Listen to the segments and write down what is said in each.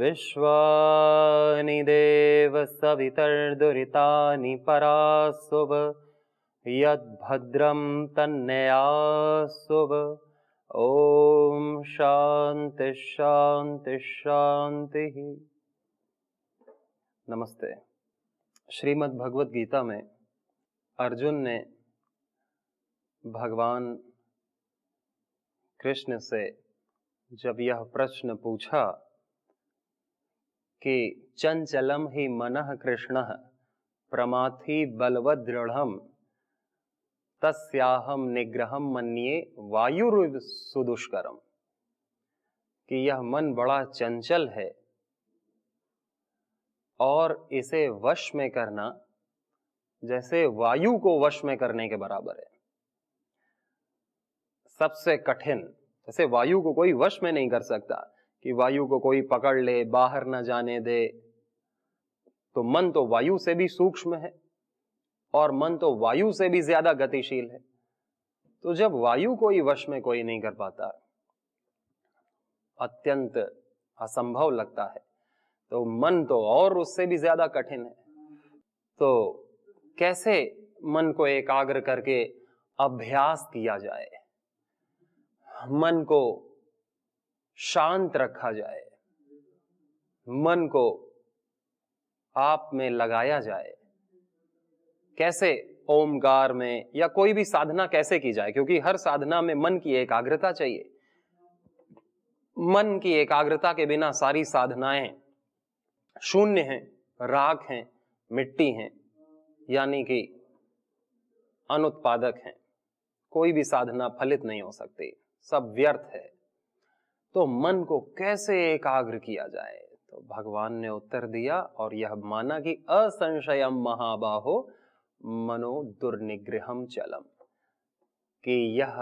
विश्वानि देव सवितर्दुरितानि परासुव यद्भद्रं तन्नयासुव। ओम शांति शांति शांति। नमस्ते। श्रीमद् भगवत गीता में अर्जुन ने भगवान कृष्ण से जब यह प्रश्न पूछा कि चंचलम ही मनः कृष्णः प्रमाथि बलवद दृढ़म् तस्याहम निग्रहम मन्ये वायुरिव सुदुष्करम, कि यह मन बड़ा चंचल है और इसे वश में करना जैसे वायु को वश में करने के बराबर है। सबसे कठिन, जैसे वायु को कोई वश में नहीं कर सकता कि वायु को कोई पकड़ ले, बाहर न जाने दे, तो मन तो वायु से भी सूक्ष्म है और मन तो वायु से भी ज्यादा गतिशील है। तो जब वायु को ही वश में कोई नहीं कर पाता, अत्यंत असंभव लगता है, तो मन तो और उससे भी ज्यादा कठिन है। तो कैसे मन को एकाग्र करके अभ्यास किया जाए, मन को शांत रखा जाए, मन को आप में लगाया जाए, कैसे ओमकार में या कोई भी साधना कैसे की जाए, क्योंकि हर साधना में मन की एकाग्रता चाहिए। मन की एकाग्रता के बिना सारी साधनाएं शून्य हैं, राख हैं, मिट्टी हैं, यानी कि अनुत्पादक हैं। कोई भी साधना फलित नहीं हो सकती, सब व्यर्थ है। तो मन को कैसे एकाग्र किया जाए, तो भगवान ने उत्तर दिया और यह माना कि असंशयम महाबाहो मनो दुर्निग्रहम चलम, कि यह,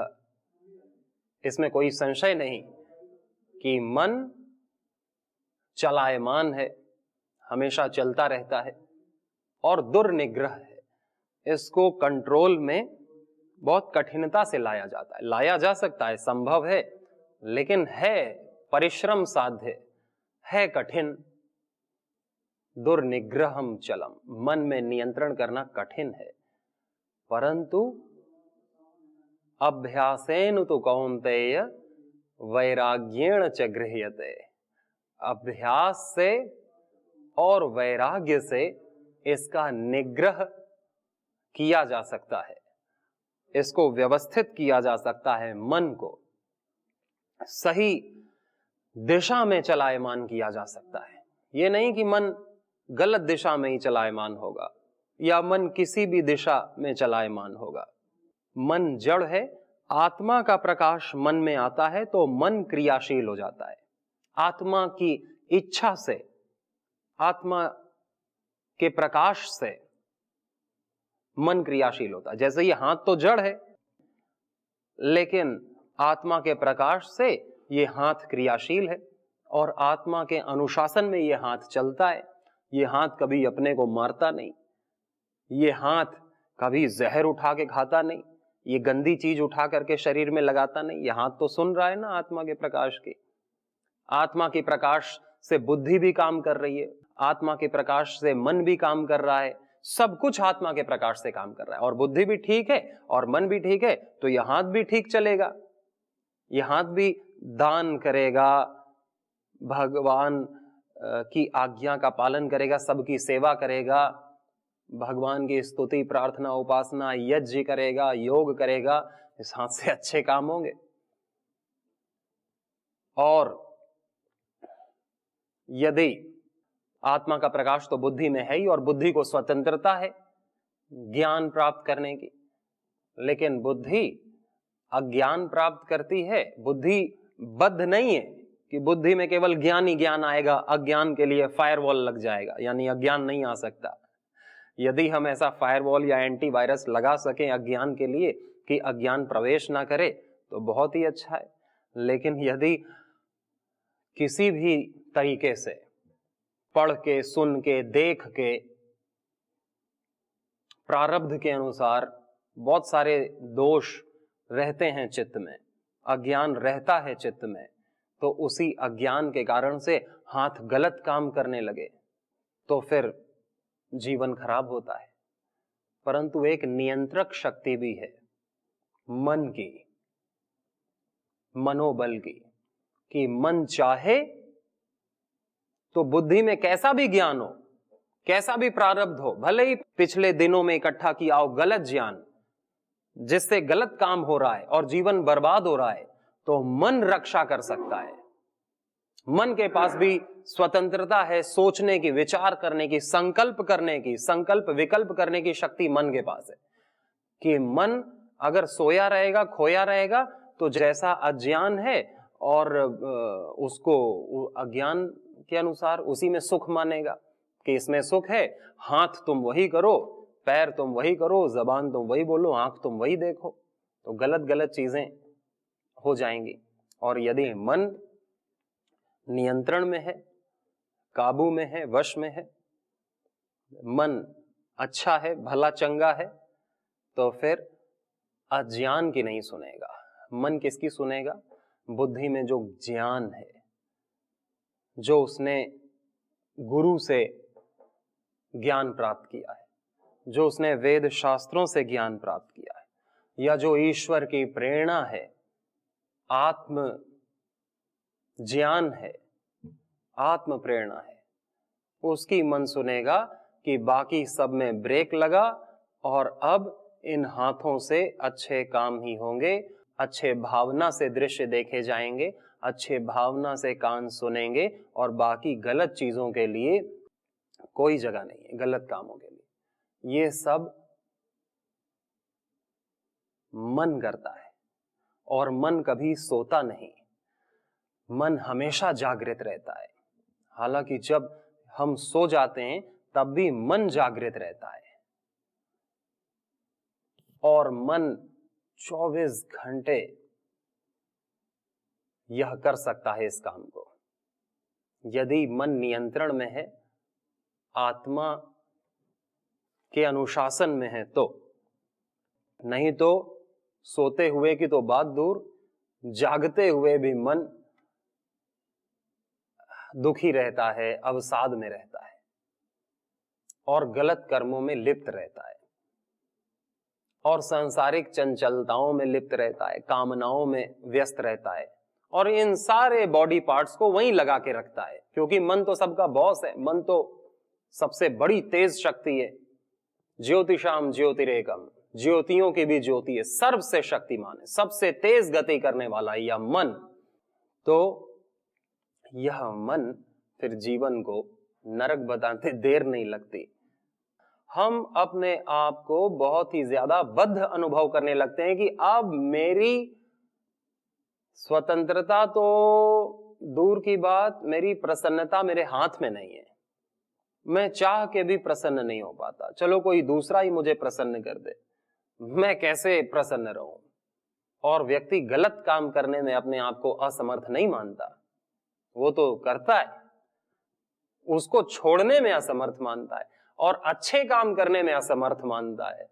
इसमें कोई संशय नहीं कि मन चलायमान है, हमेशा चलता रहता है और दुर्निग्रह है। इसको कंट्रोल में बहुत कठिनता से लाया जाता है। लाया जा सकता है, संभव है, लेकिन है परिश्रम साध्य, है कठिन। दुर्निग्रहम चलम, मन में नियंत्रण करना कठिन है, परंतु अभ्यासेन तु कौन्तेय वैराग्येण च गृह्यते। अभ्यास से और वैराग्य से इसका निग्रह किया जा सकता है, इसको व्यवस्थित किया जा सकता है, मन को सही दिशा में चलायमान किया जा सकता है। यह नहीं कि मन गलत दिशा में ही चलायमान होगा या मन किसी भी दिशा में चलायमान होगा। मन जड़ है, आत्मा का प्रकाश मन में आता है तो मन क्रियाशील हो जाता है। आत्मा की इच्छा से, आत्मा के प्रकाश से मन क्रियाशील होता है। जैसे ये हाथ तो जड़ है, लेकिन आत्मा के प्रकाश से ये हाथ क्रियाशील है और आत्मा के अनुशासन में ये हाथ चलता है। ये हाथ कभी अपने को मारता नहीं, ये हाथ कभी जहर उठा के खाता नहीं, ये गंदी चीज उठा करके शरीर में लगाता नहीं। ये हाथ तो सुन रहा है ना आत्मा के प्रकाश की। आत्मा के प्रकाश से बुद्धि भी काम कर रही है, आत्मा के प्रकाश से मन भी काम कर रहा है, सब कुछ आत्मा के प्रकाश से काम कर रहा है। और बुद्धि भी ठीक है और मन भी ठीक है, तो यह हाथ भी ठीक चलेगा। यह हाथ भी दान करेगा, भगवान की आज्ञा का पालन करेगा, सबकी सेवा करेगा, भगवान की स्तुति प्रार्थना उपासना यज्ञ करेगा, योग करेगा। इस हाथ से अच्छे काम होंगे। और यदि आत्मा का प्रकाश तो बुद्धि में है ही और बुद्धि को स्वतंत्रता है ज्ञान प्राप्त करने की, लेकिन बुद्धि अज्ञान प्राप्त करती है। बुद्धि बद्ध नहीं है कि बुद्धि में केवल ज्ञान ही ज्ञान आएगा, अज्ञान के लिए फायरवॉल लग जाएगा, यानी अज्ञान नहीं आ सकता। यदि हम ऐसा फायरवॉल या एंटीवायरस लगा सकें अज्ञान के लिए कि अज्ञान प्रवेश ना करे तो बहुत ही अच्छा है। लेकिन यदि किसी भी तरीके से पढ़ के, सुन के, देख के, प्रारब्ध के अनुसार बहुत सारे दोष रहते हैं चित्त में, अज्ञान रहता है चित्त में, तो उसी अज्ञान के कारण से हाथ गलत काम करने लगे तो फिर जीवन खराब होता है। परंतु एक नियंत्रक शक्ति भी है मन की, मनोबल की, कि मन चाहे तो बुद्धि में कैसा भी ज्ञान हो, कैसा भी प्रारब्ध हो, भले ही पिछले दिनों में इकट्ठा किया हो गलत ज्ञान जिससे गलत काम हो रहा है और जीवन बर्बाद हो रहा है, तो मन रक्षा कर सकता है। मन के पास भी स्वतंत्रता है सोचने की, विचार करने की, संकल्प करने की, संकल्प विकल्प करने की शक्ति मन के पास है। कि मन अगर सोया रहेगा, खोया रहेगा, तो जैसा अज्ञान है और उसको अज्ञान के अनुसार उसी में सुख मानेगा कि इसमें सुख है, हाथ तुम वही करो, पैर तुम वही करो, जबान तुम वही बोलो, आंख तुम वही देखो, तो गलत गलत चीजें हो जाएंगी। और यदि मन नियंत्रण में है, काबू में है, वश में है, मन अच्छा है, भला चंगा है, तो फिर अज्ञान की नहीं सुनेगा। मन किसकी सुनेगा? बुद्धि में जो ज्ञान है, जो उसने गुरु से ज्ञान प्राप्त किया है, जो उसने वेद शास्त्रों से ज्ञान प्राप्त किया है, या जो ईश्वर की प्रेरणा है, आत्म ज्ञान है, आत्म प्रेरणा है, उसकी मन सुनेगा कि बाकी सब में ब्रेक लगा और अब इन हाथों से अच्छे काम ही होंगे, अच्छे भावना से दृश्य देखे जाएंगे, अच्छे भावना से कान सुनेंगे और बाकी गलत चीजों के लिए कोई जगह नहीं है, गलत कामों के लिए। ये सब मन करता है और मन कभी सोता नहीं, मन हमेशा जागृत रहता है। हालांकि जब हम सो जाते हैं तब भी मन जागृत रहता है और मन 24 घंटे यह कर सकता है इस काम को, यदि मन नियंत्रण में है, आत्मा के अनुशासन में है तो। नहीं तो सोते हुए की तो बात दूर, जागते हुए भी मन दुखी रहता है, अवसाद में रहता है और गलत कर्मों में लिप्त रहता है और सांसारिक चंचलताओं में लिप्त रहता है, कामनाओं में व्यस्त रहता है और इन सारे बॉडी पार्ट्स को वहीं लगा के रखता है। क्योंकि मन तो सबका बॉस है, मन तो सबसे बड़ी तेज शक्ति है। ज्योतिषाम ज्योतिरेकम, ज्योतियों की भी ज्योति है, सर्वसे शक्तिमान है, सबसे तेज गति करने वाला यह मन। तो यह मन फिर जीवन को नरक बताते देर नहीं लगती। हम अपने आप को बहुत ही ज्यादा बद्ध अनुभव करने लगते हैं कि अब मेरी स्वतंत्रता तो दूर की बात, मेरी प्रसन्नता मेरे हाथ में नहीं है, मैं चाह के भी प्रसन्न नहीं हो पाता, चलो कोई दूसरा ही मुझे प्रसन्न कर दे, मैं कैसे प्रसन्न रहूं। और व्यक्ति गलत काम करने में अपने आप को असमर्थ नहीं मानता, वो तो करता है, उसको छोड़ने में असमर्थ मानता है और अच्छे काम करने में असमर्थ मानता है।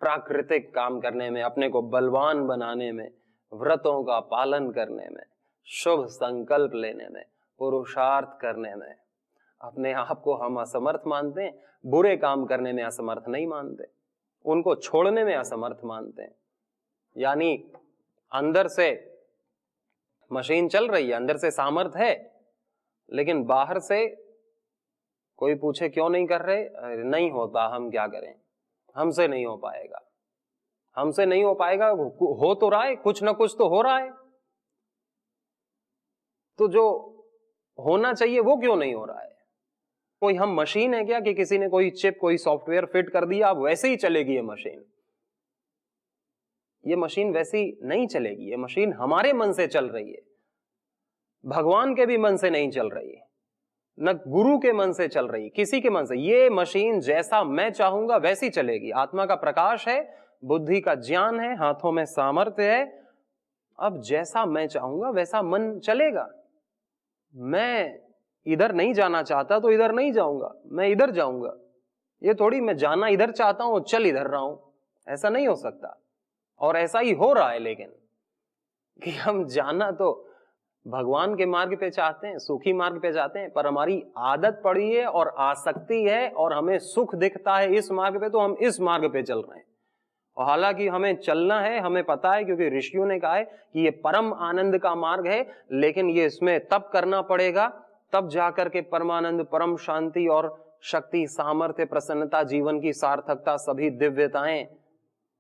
प्राकृतिक काम करने में, अपने को बलवान बनाने में, व्रतों का पालन करने में, शुभ संकल्प लेने में, पुरुषार्थ करने में अपने आप को हम असमर्थ मानते हैं। बुरे काम करने में असमर्थ नहीं मानते, उनको छोड़ने में असमर्थ मानते हैं। यानी अंदर से मशीन चल रही है, अंदर से सामर्थ्य है, लेकिन बाहर से कोई पूछे क्यों नहीं कर रहे, नहीं होता, हम क्या करें, हमसे नहीं हो पाएगा, हमसे नहीं हो पाएगा। हो तो रहा है, कुछ ना कुछ तो हो रहा है, तो जो होना चाहिए वो क्यों नहीं हो रहा है। कोई हम मशीन है क्या कि किसी ने कोई चिप, कोई सॉफ्टवेयर फिट कर दिया, अब वैसे ही चलेगी ये मशीन? ये मशीन वैसी नहीं चलेगी, ये मशीन हमारे मन से चल रही है, भगवान के भी मन से नहीं चल रही है। न गुरु के मन से चल रही, किसी के मन से। ये मशीन जैसा मैं चाहूंगा वैसी चलेगी। आत्मा का प्रकाश है, बुद्धि का ज्ञान है, हाथों में सामर्थ्य है। अब जैसा मैं चाहूंगा वैसा मन चलेगा। मैं इधर नहीं जाना चाहता तो इधर नहीं जाऊंगा, मैं इधर जाऊंगा। ये थोड़ी मैं जाना इधर चाहता हूं, चल इधर रहा हूं, ऐसा नहीं हो सकता। और ऐसा ही हो रहा है, लेकिन कि हम जाना तो भगवान के मार्ग पे चाहते हैं, सुखी मार्ग पे चाहते हैं, पर हमारी आदत पड़ी है और आसक्ति है और हमें सुख दिखता है इस मार्ग पे, तो हम इस मार्ग पे चल रहे हैं। और हालांकि हमें चलना है, हमें पता है, क्योंकि ऋषियों ने कहा है कि ये परम आनंद का मार्ग है, लेकिन ये इसमें तप करना पड़ेगा, तब जाकर के परमानंद, परम शांति और शक्ति, सामर्थ्य, प्रसन्नता, जीवन की सार्थकता, सभी दिव्यताएं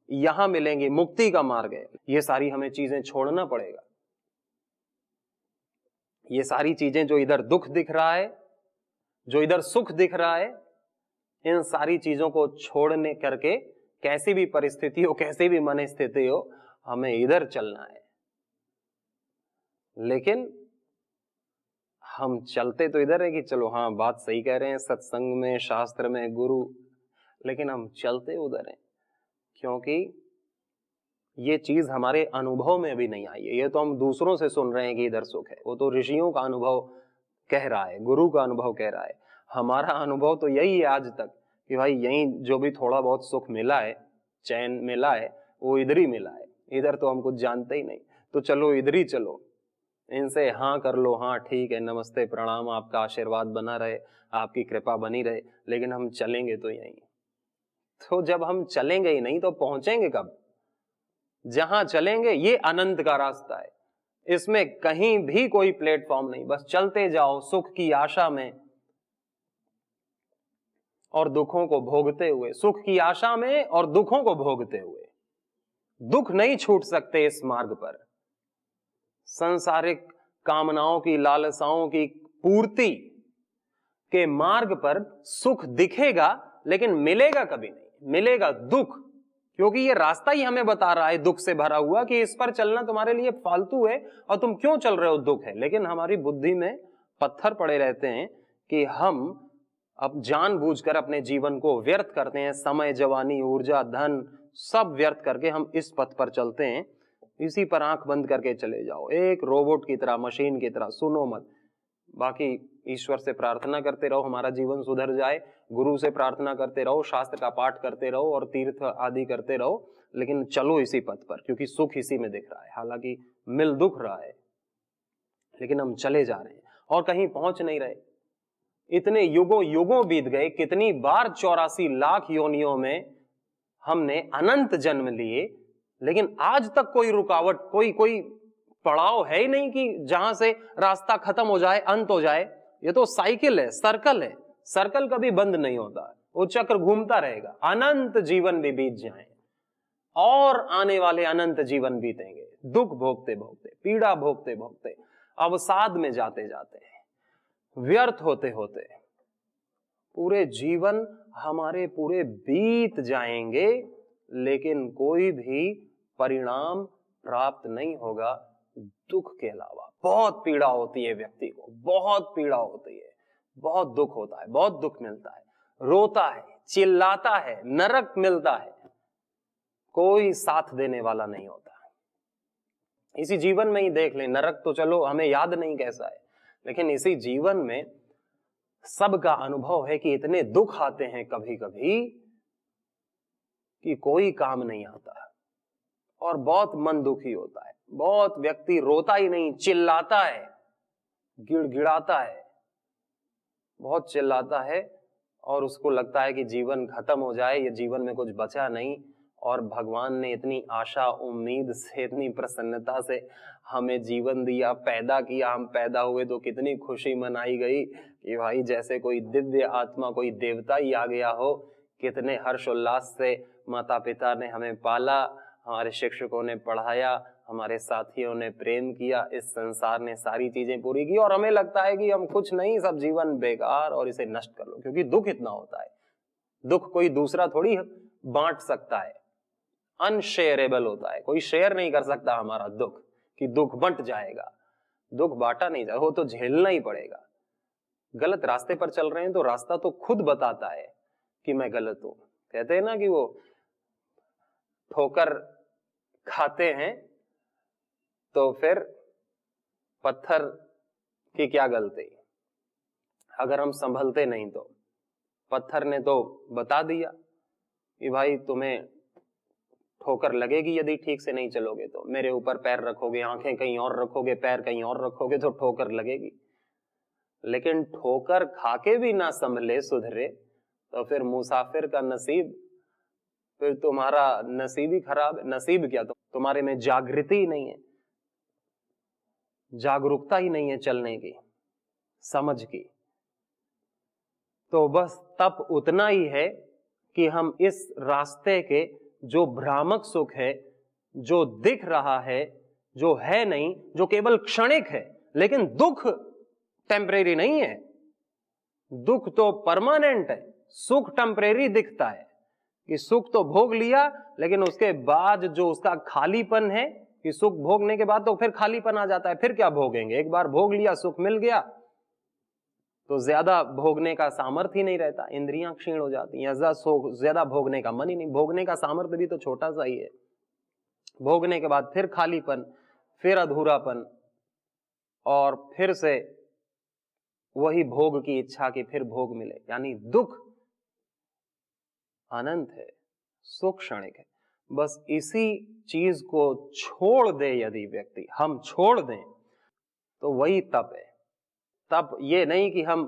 यहां मिलेंगी। मुक्ति का मार्ग है। ये सारी हमें चीजें छोड़ना पड़ेगा। ये सारी चीजें, जो इधर दुख दिख रहा है, जो इधर सुख दिख रहा है, इन सारी चीजों को छोड़ने करके, कैसी भी परिस्थिति हो, कैसी भी मन स्थिति हो, हमें इधर चलना है। लेकिन हम चलते तो इधर है कि चलो हाँ बात सही कह रहे हैं, सत्संग में, शास्त्र में, गुरु, लेकिन हम चलते उधर हैं क्योंकि ये चीज हमारे अनुभव में भी नहीं आई है। ये तो हम दूसरों से सुन रहे हैं कि इधर सुख है, वो तो ऋषियों का अनुभव कह रहा है, गुरु का अनुभव कह रहा है। हमारा अनुभव तो यही है आज तक कि भाई यही जो भी थोड़ा बहुत सुख मिला है, चैन मिला है, वो इधर ही मिला है। इधर तो हम कुछ जानते ही नहीं, तो चलो इधर ही चलो, इनसे हाँ कर लो, हाँ ठीक है, नमस्ते, प्रणाम, आपका आशीर्वाद बना रहे, आपकी कृपा बनी रहे, लेकिन हम चलेंगे तो यहीं। तो जब हम चलेंगे ही नहीं तो पहुंचेंगे कब? जहां चलेंगे, ये अनंत का रास्ता है, इसमें कहीं भी कोई प्लेटफॉर्म नहीं, बस चलते जाओ सुख की आशा में और दुखों को भोगते हुए, सुख की आशा में और दुखों को भोगते हुए। दुख नहीं छूट सकते इस मार्ग पर। सांसारिक कामनाओं की, लालसाओं की पूर्ति के मार्ग पर सुख दिखेगा, लेकिन मिलेगा कभी नहीं, मिलेगा दुख, क्योंकि ये रास्ता ही हमें बता रहा है दुख से भरा हुआ कि इस पर चलना तुम्हारे लिए फालतू है और तुम क्यों चल रहे हो, दुख है। लेकिन हमारी बुद्धि में पत्थर पड़े रहते हैं कि हम अब जानबूझकर अपने जीवन को व्यर्थ करते हैं, समय, जवानी, ऊर्जा, धन सब व्यर्थ करके हम इस पथ पर चलते हैं। इसी पर आंख बंद करके चले जाओ, एक रोबोट की तरह, मशीन की तरह, सुनो मत। बाकी ईश्वर से प्रार्थना करते रहो हमारा जीवन सुधर जाए, गुरु से प्रार्थना करते रहो, शास्त्र का पाठ करते रहो और तीर्थ आदि करते रहो, लेकिन चलो इसी पथ पर, क्योंकि सुख इसी में दिख रहा है। हालांकि मिल दुख रहा है, लेकिन हम चले जा रहे हैं और कहीं पहुंच नहीं रहे। इतने युगों युगों बीत गए, कितनी बार 84 लाख योनियों में हमने अनंत जन्म लिए, लेकिन आज तक कोई रुकावट, कोई पड़ाव है ही नहीं कि जहां से रास्ता खत्म हो जाए, अंत हो जाए। ये तो साइकिल है, सर्कल है, सर्कल कभी बंद नहीं होता, वो चक्र घूमता रहेगा। अनंत जीवन भी बीत जाए और आने वाले अनंत जीवन बीतेंगे, दुख भोगते भोगते, पीड़ा भोगते भोगते, अवसाद में जाते जाते, व्यर्थ होते होते पूरे जीवन हमारे पूरे बीत जाएंगे, लेकिन कोई भी परिणाम प्राप्त नहीं होगा दुख के अलावा। बहुत पीड़ा होती है व्यक्ति को, बहुत पीड़ा होती है, बहुत दुख होता है, बहुत दुख मिलता है, रोता है, चिल्लाता है, नरक मिलता है, कोई साथ देने वाला नहीं होता। इसी जीवन में ही देख लें, नरक तो चलो हमें याद नहीं कैसा है, लेकिन इसी जीवन में सबका अनुभव है कि इतने दुख आते हैं कभी कभी कि कोई काम नहीं आता और बहुत मन दुखी होता है। बहुत व्यक्ति रोता ही नहीं, चिल्लाता है, गिड़गिड़ाता है, बहुत चिल्लाता है और उसको लगता है कि जीवन खत्म हो जाए, ये जीवन में कुछ बचा नहीं। और भगवान ने इतनी आशा उम्मीद से, इतनी प्रसन्नता से हमें जीवन दिया, पैदा किया, हम पैदा हुए तो कितनी खुशी मनाई गई कि भाई जैसे कोई दिव्य आत्मा, कोई देवता ही आ गया हो। कितने हर्षोल्लास से माता पिता ने हमें पाला, हमारे शिक्षकों ने पढ़ाया, हमारे साथियों ने प्रेम किया, इस संसार ने सारी चीजें पूरी की, और हमें लगता है कि हम कुछ नहीं, सब जीवन बेकार और इसे नष्ट कर लो, क्योंकि दुख इतना होता है। दुख कोई दूसरा थोड़ी बांट सकता है, अनशेयरेबल होता है, कोई शेयर नहीं कर सकता हमारा दुख कि दुख बंट जाएगा। दुख बांटा नहीं जाएगा, वो तो झेलना ही पड़ेगा। गलत रास्ते पर चल रहे हैं तो रास्ता तो खुद बताता है कि मैं गलत हूं। कहते हैं ना कि वो ठोकर खाते हैं तो फिर पत्थर की क्या गलती, अगर हम संभलते नहीं तो पत्थर ने तो बता दिया कि भाई तुम्हें ठोकर लगेगी यदि ठीक से नहीं चलोगे तो, मेरे ऊपर पैर रखोगे, आंखें कहीं और रखोगे, पैर कहीं और रखोगे तो ठोकर लगेगी। लेकिन ठोकर खाके भी ना संभले सुधरे तो फिर मुसाफिर का नसीब, फिर तुम्हारा नसीब ही खराब है। नसीब क्या, तुम्हारे में जागृति ही नहीं है, जागरूकता ही नहीं है चलने की, समझ की। तो बस तप उतना ही है कि हम इस रास्ते के जो भ्रामक सुख है, जो दिख रहा है, जो है नहीं, जो केवल क्षणिक है, लेकिन दुख टेम्परेरी नहीं है, दुख तो परमानेंट है। सुख टेम्परेरी दिखता है कि सुख तो भोग लिया, लेकिन उसके बाद जो उसका खालीपन है कि सुख भोगने के बाद तो फिर खालीपन आ जाता है, फिर क्या भोगेंगे। एक बार भोग लिया, सुख मिल गया तो ज्यादा भोगने का सामर्थ्य ही नहीं रहता, इंद्रियां क्षीण हो जाती हैं, ज्यादा भोगने का मन ही नहीं, भोगने का सामर्थ्य भी तो छोटा सा ही है। भोगने के बाद फिर खालीपन, फिर अधूरापन, और फिर से वही भोग की इच्छा कि फिर भोग मिले। यानी दुख अनंत है, सुख क्षणिक है। बस इसी चीज को छोड़ दे यदि व्यक्ति, हम छोड़ दें तो वही तप है। तप ये नहीं कि हम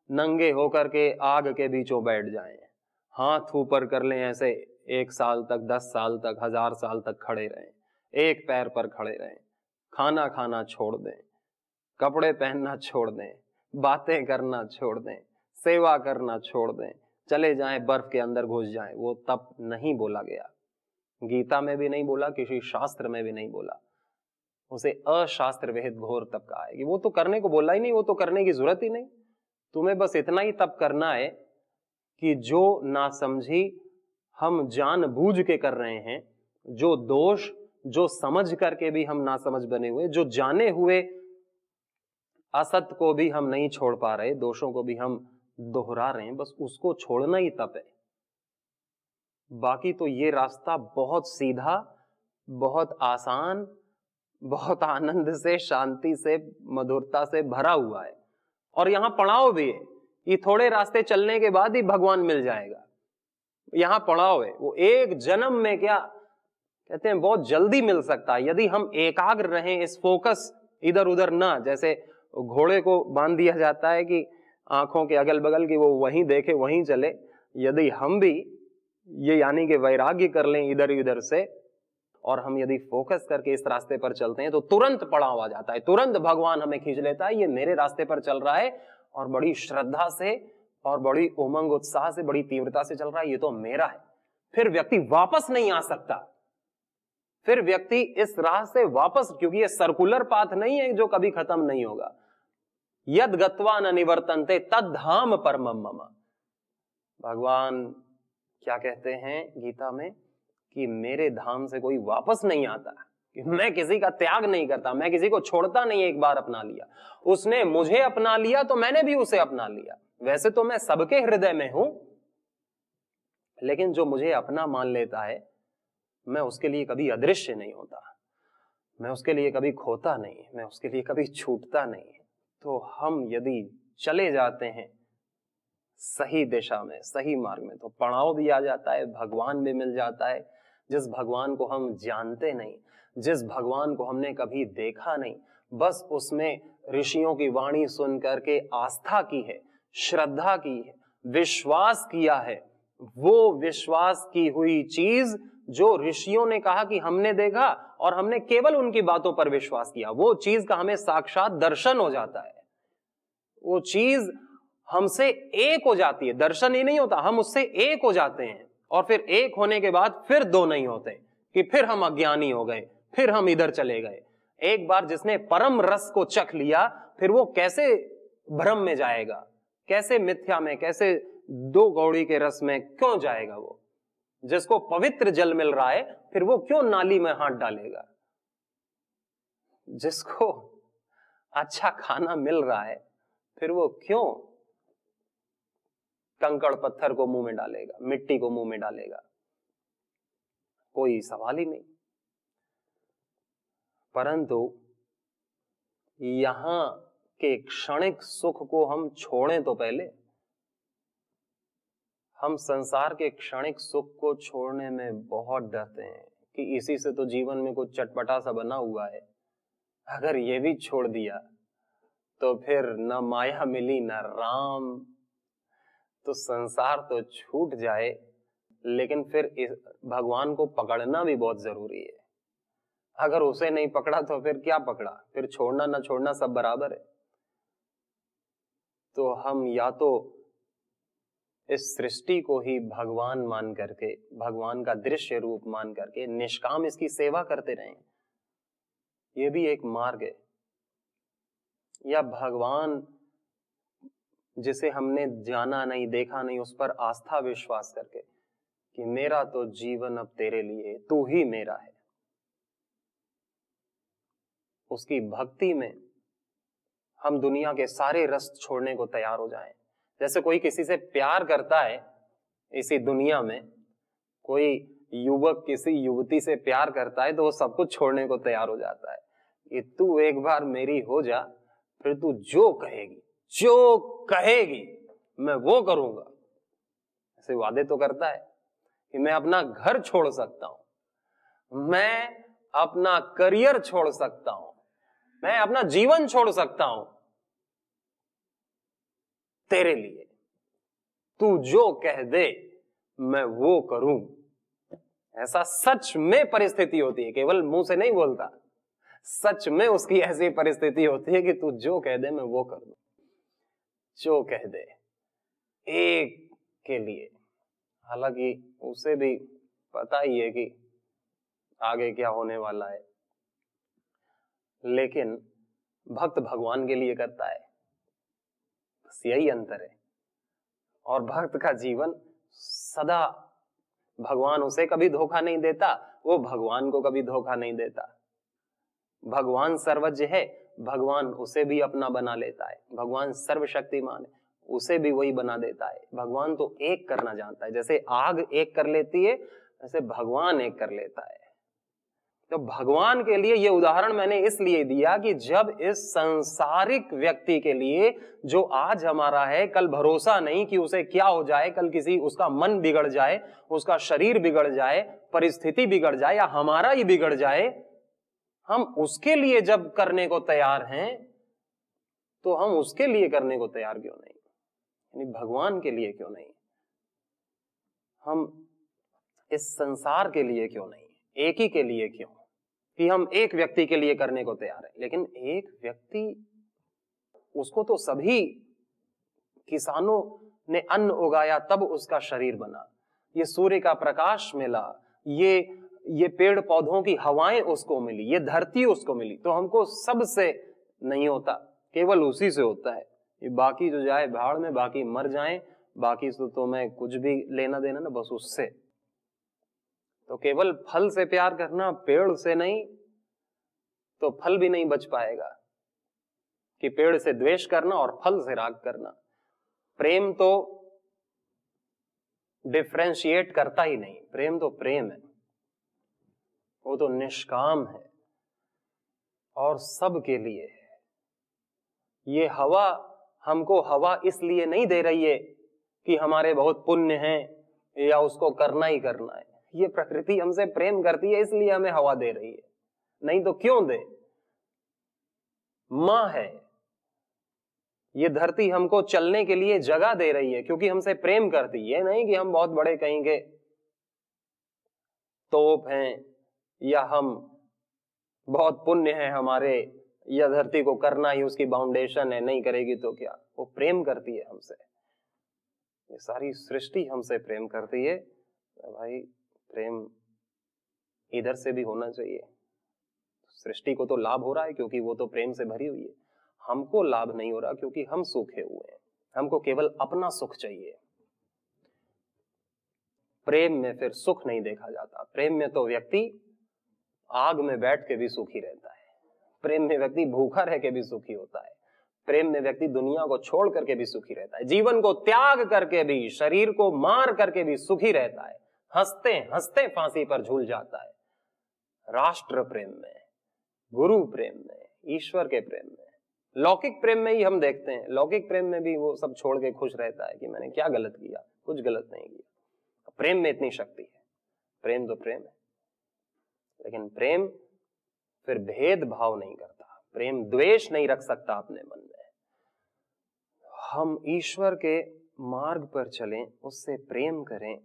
नंगे होकर के आग के बीचों बैठ जाएं, हाथ ऊपर कर लें ऐसे 1 साल तक, 10 साल तक, 1000 साल तक खड़े रहें, एक पैर पर खड़े रहें, खाना खाना छोड़ दें, कपड़े पहनना छोड़ दें, बातें करना छोड़ दें, सेवा करना छोड़ दें, चले जाएं बर्फ के अंदर घुस जाएं। वो तप नहीं बोला गया, गीता में भी नहीं बोला, किसी शास्त्र में भी नहीं बोला। उसे अशास्त्र विहित घोर तप कहा है कि वो तो करने को बोला ही नहीं, वो तो करने की जरूरत ही नहीं। तुम्हें बस इतना ही तप करना है कि जो नासमझी हम जानबूझ के कर रहे हैं, जो दोष जो समझ करके भी हम नासमझ बने हुए, जो जाने हुए असत को भी हम नहीं छोड़ पा रहे, दोषों को भी हम दोहरा रहे हैं, बस उसको छोड़ना ही तप है। बाकी तो ये रास्ता बहुत सीधा, बहुत आसान, बहुत आनंद से, शांति से, मधुरता से भरा हुआ है। और यहां पड़ाव भी है, ये थोड़े रास्ते चलने के बाद ही भगवान मिल जाएगा। यहां पड़ाव है, वो एक जन्म में क्या कहते हैं बहुत जल्दी मिल सकता है यदि हम एकाग्र रहें, इस फोकस इधर उधर ना, जैसे घोड़े को बांध दिया जाता है कि आंखों के अगल बगल की वो वहीं देखे वहीं चले। यदि हम भी ये यानी कि वैराग्य कर लें इधर उधर से, और हम यदि फोकस करके इस रास्ते पर चलते हैं तो तुरंत पड़ाव आ जाता है, तुरंत भगवान हमें खींच लेता है। ये मेरे रास्ते पर चल रहा है और बड़ी श्रद्धा से और बड़ी उमंग उत्साह से, बड़ी तीव्रता से चल रहा है, ये तो मेरा है। फिर व्यक्ति वापस नहीं आ सकता, फिर व्यक्ति इस राह से वापस, क्योंकि ये सर्कुलर पाथ नहीं है जो कभी खत्म नहीं होगा। यद गत्वा न निवर्तन्ते तद धाम परमम मम। भगवान क्या कहते हैं गीता में कि मेरे धाम से कोई वापस नहीं आता, कि मैं किसी का त्याग नहीं करता, मैं किसी को छोड़ता नहीं। एक बार अपना लिया, उसने मुझे अपना लिया तो मैंने भी उसे अपना लिया। वैसे तो मैं सबके हृदय में हूं, लेकिन जो मुझे अपना मान लेता है, मैं उसके लिए कभी अदृश्य नहीं होता, मैं उसके लिए कभी खोता नहीं, मैं उसके लिए कभी छूटता नहीं। तो हम यदि चले जाते हैं सही दिशा में, सही मार्ग में, तो पड़ाव भी आ जाता है, भगवान भी मिल जाता है, जिस भगवान को हम जानते नहीं, जिस भगवान को हमने कभी देखा नहीं, बस उसमें ऋषियों की वाणी सुन करके आस्था की है, श्रद्धा की है, विश्वास किया है। वो विश्वास की हुई चीज जो ऋषियों ने कहा कि हमने देखा और हमने केवल उनकी बातों पर विश्वास किया, वो चीज का हमें साक्षात दर्शन हो जाता है, वो चीज हमसे एक हो जाती है। दर्शन ही नहीं होता, हम उससे एक हो जाते हैं, और फिर एक होने के बाद फिर दो नहीं होते कि फिर हम अज्ञानी हो गए, फिर हम इधर चले गए। एक बार जिसने परम रस को चख लिया, फिर वो कैसे भ्रम में जाएगा, कैसे मिथ्या में, कैसे दो कौड़ी के रस में क्यों जाएगा। वो जिसको पवित्र जल मिल रहा है, फिर वो क्यों नाली में हाथ डालेगा। जिसको अच्छा खाना मिल रहा है, फिर वो क्यों कंकड़ पत्थर को मुंह में डालेगा, मिट्टी को मुंह में डालेगा, कोई सवाल ही नहीं। परंतु यहां के क्षणिक सुख को हम छोड़ें तो पहले, हम संसार के क्षणिक सुख को छोड़ने में बहुत डरते हैं कि इसी से तो जीवन में कुछ चटपटा सा बना हुआ है, अगर ये भी छोड़ दिया तो फिर न माया मिली न राम, तो संसार तो छूट जाए। लेकिन फिर इस भगवान को पकड़ना भी बहुत जरूरी है। अगर उसे नहीं पकड़ा तो फिर क्या पकड़ा, फिर छोड़ना ना छोड़ना सब बराबर है। तो हम या तो इस सृष्टि को ही भगवान मान करके, भगवान का दृश्य रूप मान करके निष्काम इसकी सेवा करते रहें, ये भी एक मार्ग है। या भगवान जिसे हमने जाना नहीं, देखा नहीं, उस पर आस्था विश्वास करके कि मेरा तो जीवन अब तेरे लिए, तू ही मेरा है, उसकी भक्ति में हम दुनिया के सारे रस छोड़ने को तैयार हो जाएं। जैसे कोई किसी से प्यार करता है, इसी दुनिया में कोई युवक किसी युवती से प्यार करता है तो वो सब कुछ छोड़ने को तैयार हो जाता है कि तू एक बार मेरी हो जा, फिर तू जो कहेगी मैं वो करूंगा। ऐसे वादे तो करता है कि मैं अपना घर छोड़ सकता हूं, मैं अपना करियर छोड़ सकता हूं, मैं अपना जीवन छोड़ सकता हूं तेरे लिए, तू जो कह दे मैं वो करूं। ऐसा सच में परिस्थिति होती है, केवल मुंह से नहीं बोलता, सच में उसकी ऐसी परिस्थिति होती है कि तू जो कह दे मैं वो कर दूं, जो कह दे एक के लिए। हालांकि उसे भी पता ही है कि आगे क्या होने वाला है, लेकिन भक्त भगवान के लिए करता है, बस यही अंतर है। और भक्त का जीवन सदा, भगवान उसे कभी धोखा नहीं देता, वो भगवान को कभी धोखा नहीं देता। भगवान सर्वज्ञ है, भगवान उसे भी अपना बना लेता है। भगवान सर्वशक्तिमान है, उसे भी वही बना देता है। भगवान तो एक करना जानता है, जैसे आग एक कर लेती है वैसे भगवान एक कर लेता है। तो भगवान के लिए ये उदाहरण मैंने इसलिए दिया कि जब इस सांसारिक व्यक्ति के लिए जो आज हमारा है, कल भरोसा नहीं कि उसे क्या हो जाए, कल किसी उसका मन बिगड़ जाए, उसका शरीर बिगड़ जाए, परिस्थिति बिगड़ जाए या हमारा ही बिगड़ जाए, हम उसके लिए जब करने को तैयार हैं तो हम उसके लिए करने को तैयार क्यों नहीं, यानी भगवान के लिए क्यों नहीं, हम इस संसार के लिए क्यों नहीं, एक ही के लिए क्यों, कि हम एक व्यक्ति के लिए करने को तैयार हैं। लेकिन एक व्यक्ति, उसको तो सभी किसानों ने अन्न उगाया तब उसका शरीर बना, ये सूर्य का प्रकाश मिला, ये पेड़ पौधों की हवाएं उसको मिली, ये धरती उसको मिली, तो हमको सबसे नहीं होता, केवल उसी से होता है। ये बाकी जो जाए भाड़ में, बाकी मर जाएं, बाकी तो मैं कुछ भी लेना देना ना, बस उससे। तो केवल फल से प्यार करना, पेड़ से नहीं, तो फल भी नहीं बच पाएगा। कि पेड़ से द्वेष करना और फल से राग करना, प्रेम तो डिफरेंशिएट करता ही नहीं, प्रेम तो प्रेम है, वो तो निष्काम है और सबके लिए है। ये हवा हमको हवा इसलिए नहीं दे रही है कि हमारे बहुत पुण्य हैं या उसको करना ही करना है, ये प्रकृति हमसे प्रेम करती है इसलिए हमें हवा दे रही है, नहीं तो क्यों दे। मां है, ये धरती हमको चलने के लिए जगह दे रही है क्योंकि हमसे प्रेम करती है, नहीं कि हम बहुत बड़े कहीं के तोप हैं या हम बहुत पुण्य है हमारे, या धरती को करना ही उसकी बाउंडेशन है, नहीं करेगी तो क्या। वो प्रेम करती है हमसे, ये सारी सृष्टि हमसे प्रेम करती है। भाई प्रेम इधर से भी होना चाहिए। सृष्टि को तो लाभ हो रहा है क्योंकि वो तो प्रेम से भरी हुई है, हमको लाभ नहीं हो रहा क्योंकि हम सूखे हुए हैं, हमको केवल अपना सुख चाहिए। प्रेम में फिर सुख नहीं देखा जाता, प्रेम में तो व्यक्ति आग में बैठ के भी सुखी रहता है, प्रेम में व्यक्ति भूखा रह के भी सुखी होता है, प्रेम में व्यक्ति दुनिया को छोड़ करके भी सुखी रहता है, जीवन को त्याग करके भी, शरीर को मार करके भी सुखी रहता है, हंसते हंसते फांसी पर झूल जाता है। राष्ट्र प्रेम में, गुरु प्रेम में, ईश्वर के प्रेम में, लौकिक प्रेम में ही हम देखते हैं, लौकिक प्रेम में भी वो सब छोड़ के खुश रहता है कि मैंने क्या गलत किया, कुछ गलत नहीं किया। प्रेम में इतनी शक्ति है। प्रेम तो प्रेम है, लेकिन प्रेम फिर भेदभाव नहीं करता, प्रेम द्वेष नहीं रख सकता अपने मन में। हम ईश्वर के मार्ग पर चलें, उससे प्रेम करें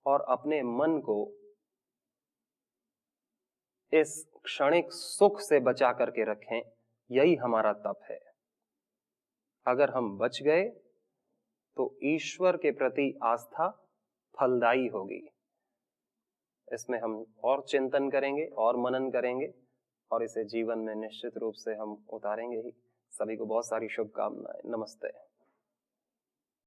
और अपने मन को इस क्षणिक सुख से बचा करके रखें, यही हमारा तप है। अगर हम बच गए तो ईश्वर के प्रति आस्था फलदायी होगी। इसमें हम और चिंतन करेंगे और मनन करेंगे और इसे जीवन में निश्चित रूप से हम उतारेंगे ही। सभी को बहुत सारी शुभकामनाएं। नमस्ते।